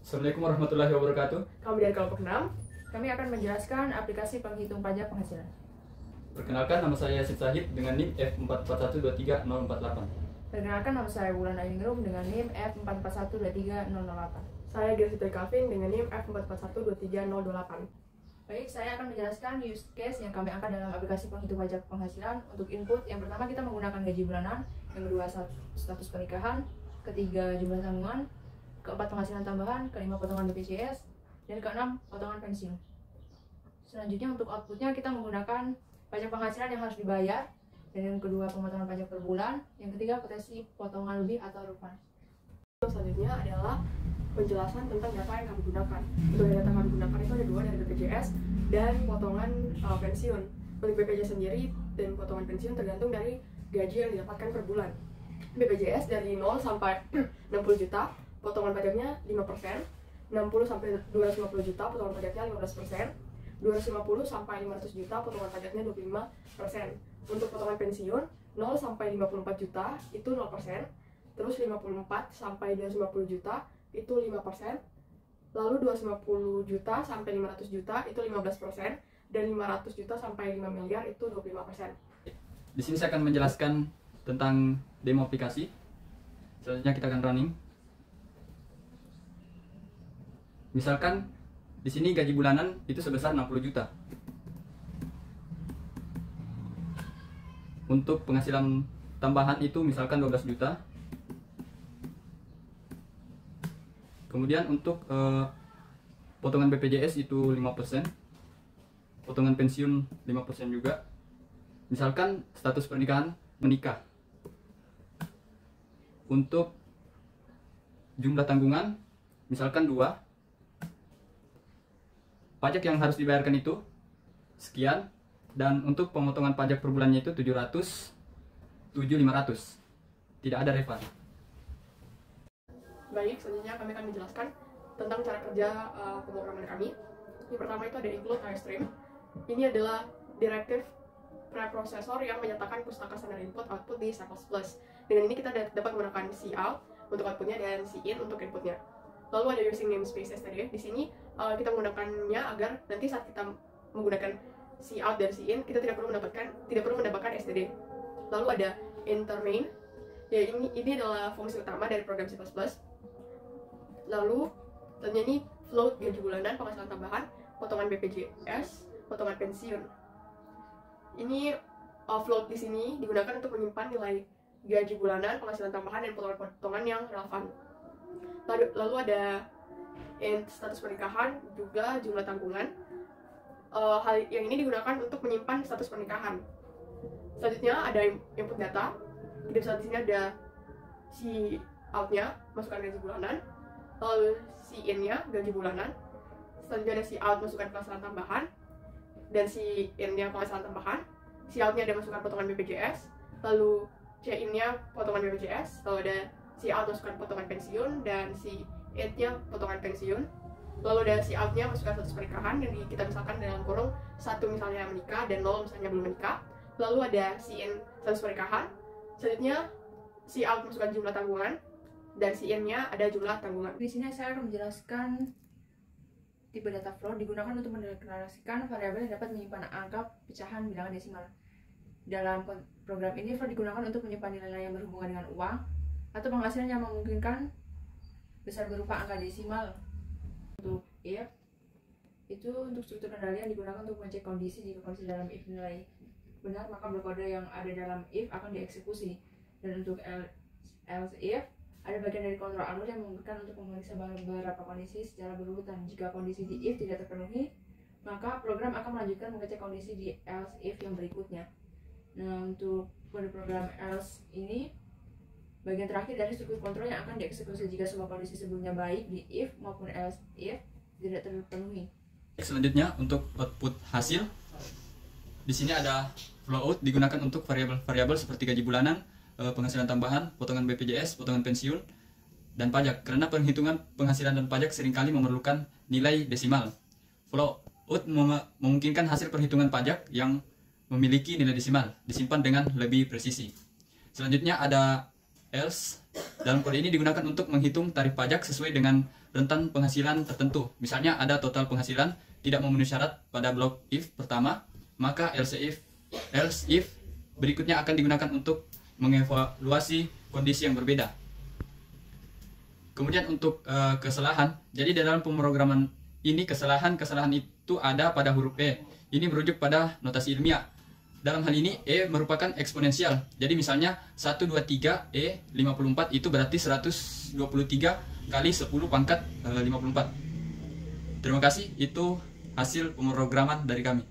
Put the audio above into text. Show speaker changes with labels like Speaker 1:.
Speaker 1: Assalamualaikum warahmatullahi wabarakatuh.
Speaker 2: Kami dari kelompok 6, kami akan menjelaskan aplikasi penghitung pajak penghasilan.
Speaker 1: Perkenalkan, nama saya Yasid Sahid dengan NIM F44123048.
Speaker 2: Perkenalkan, nama saya Wulan Ainingrum dengan NIM F44123008.
Speaker 3: Saya Gersita Calvin dengan NIM F44123028.
Speaker 2: Baik, saya akan menjelaskan use case yang kami angkat dalam aplikasi penghitung pajak penghasilan. Untuk input, yang pertama kita menggunakan gaji bulanan, yang kedua status pernikahan, ketiga jumlah tanggungan, keempat penghasilan tambahan, kelima potongan BPJS, dan keenam potongan pensiun. Selanjutnya untuk outputnya kita menggunakan pajak penghasilan yang harus dibayar, dan yang kedua pemotongan pajak per bulan, yang ketiga potensi potongan lebih atau refund.
Speaker 3: Selanjutnya adalah penjelasan tentang data yang kami gunakan. Untuk data yang kami gunakan itu ada dua, dari BPJS dan potongan pensiun. Untuk BPJS sendiri dan potongan pensiun tergantung dari gaji yang didapatkan per bulan. BPJS dari 0 sampai 60 juta, potongan pajaknya 5%, 60 sampai 250 juta, potongan pajaknya 15%, 250 sampai 500 juta, potongan pajaknya 25%. Untuk potongan pensiun 0 sampai 54 juta itu 0%, terus 54 sampai 250 juta itu 5%, lalu 250 juta sampai 500 juta itu 15%, dan 500 juta sampai 5 miliar itu 25%.
Speaker 1: Di sini saya akan menjelaskan tentang demo aplikasi. Selanjutnya kita akan running. Misalkan di sini gaji bulanan itu sebesar 60 juta. Untuk penghasilan tambahan itu misalkan 12 juta. Kemudian untuk potongan BPJS itu 5%, potongan pensiun 5% juga. Misalkan status pernikahan menikah. Untuk jumlah tanggungan misalkan 2, pajak yang harus dibayarkan itu sekian, dan untuk pemotongan pajak per bulannya itu 700, 7.500. Tidak ada refund.
Speaker 3: Baik, selanjutnya kami akan menjelaskan tentang cara kerja pemrograman kami. Yang pertama itu ada include iStream. Ini adalah directive preprocessor yang menyatakan pustaka standar input output di C++. Dengan ini kita dapat menggunakan cout untuk outputnya dan cin untuk inputnya. Lalu ada using namespace std. Di sini kita menggunakannya agar nanti saat kita menggunakan cout dan cin kita tidak perlu mendapatkan std. Lalu ada enter main. Ya, ini adalah fungsi utama dari program C++. Lalu selanjutnya ini float gaji bulanan, penghasilan tambahan, potongan BPJS, potongan pensiun. Ini float di sini digunakan untuk menyimpan nilai gaji bulanan, penghasilan tambahan, dan potongan-potongan yang relevan. Lalu ada status pernikahan, juga jumlah tanggungan. Hal yang ini digunakan untuk menyimpan status pernikahan. Selanjutnya ada input data. Di sini ada si out-nya, masukkan gaji bulanan, lalu si in-nya gaji bulanan, selanjutnya ada si out, masukkan penghasilan tambahan, dan si in-nya penghasilan tambahan, si out-nya ada masukkan potongan BPJS, lalu c in-nya potongan BPJS, lalu ada si out, masukkan potongan pensiun, dan si in-nya potongan pensiun, lalu ada si out-nya masukkan status pernikahan, dan kita misalkan dalam kurung 1 misalnya menikah dan 0 misalnya belum menikah, lalu ada si in status pernikahan. Selanjutnya si out masukkan jumlah tanggungan, dan si in-nya ada jumlah tanggungan.
Speaker 2: Di sini saya akan menjelaskan tipe data flow digunakan untuk mendeklarasikan variabel yang dapat menyimpan angka pecahan bilangan desimal. Dalam program ini flow digunakan untuk menyimpan nilai yang berhubungan dengan uang atau penghasilan yang memungkinkan besar berupa angka desimal. Untuk if itu untuk struktur kendali yang digunakan untuk mengecek kondisi. Jika kondisi dalam if nilai benar, maka blok kode yang ada dalam if akan dieksekusi. Dan untuk else if, ada bagian dari kontrol alur yang memungkinkan untuk memeriksa beberapa kondisi secara berurutan. Jika kondisi di if tidak terpenuhi, maka program akan melanjutkan mengecek kondisi di else if yang berikutnya. Nah, untuk kode program else ini bagian terakhir dari struktur kontrol yang akan dieksekusi jika semua kondisi sebelumnya baik di if maupun else if tidak terpenuhi.
Speaker 1: Selanjutnya untuk output hasil, di sini ada float digunakan untuk variabel seperti gaji bulanan, penghasilan tambahan, potongan BPJS, potongan pensiun, dan pajak. Karena penghitungan penghasilan dan pajak seringkali memerlukan nilai desimal. Float memungkinkan hasil perhitungan pajak yang memiliki nilai desimal disimpan dengan lebih presisi. Selanjutnya ada else. Dalam kode ini digunakan untuk menghitung tarif pajak sesuai dengan rentan penghasilan tertentu. Misalnya ada total penghasilan tidak memenuhi syarat pada blok if pertama, maka else if berikutnya akan digunakan untuk mengevaluasi kondisi yang berbeda. Kemudian untuk kesalahan, jadi dalam pemrograman ini kesalahan itu ada pada huruf E. Ini merujuk pada notasi ilmiah. Dalam hal ini E merupakan eksponensial. Jadi misalnya 123 E 54 itu berarti 123 kali 10 pangkat 54. Terima kasih, itu hasil pemrograman dari kami.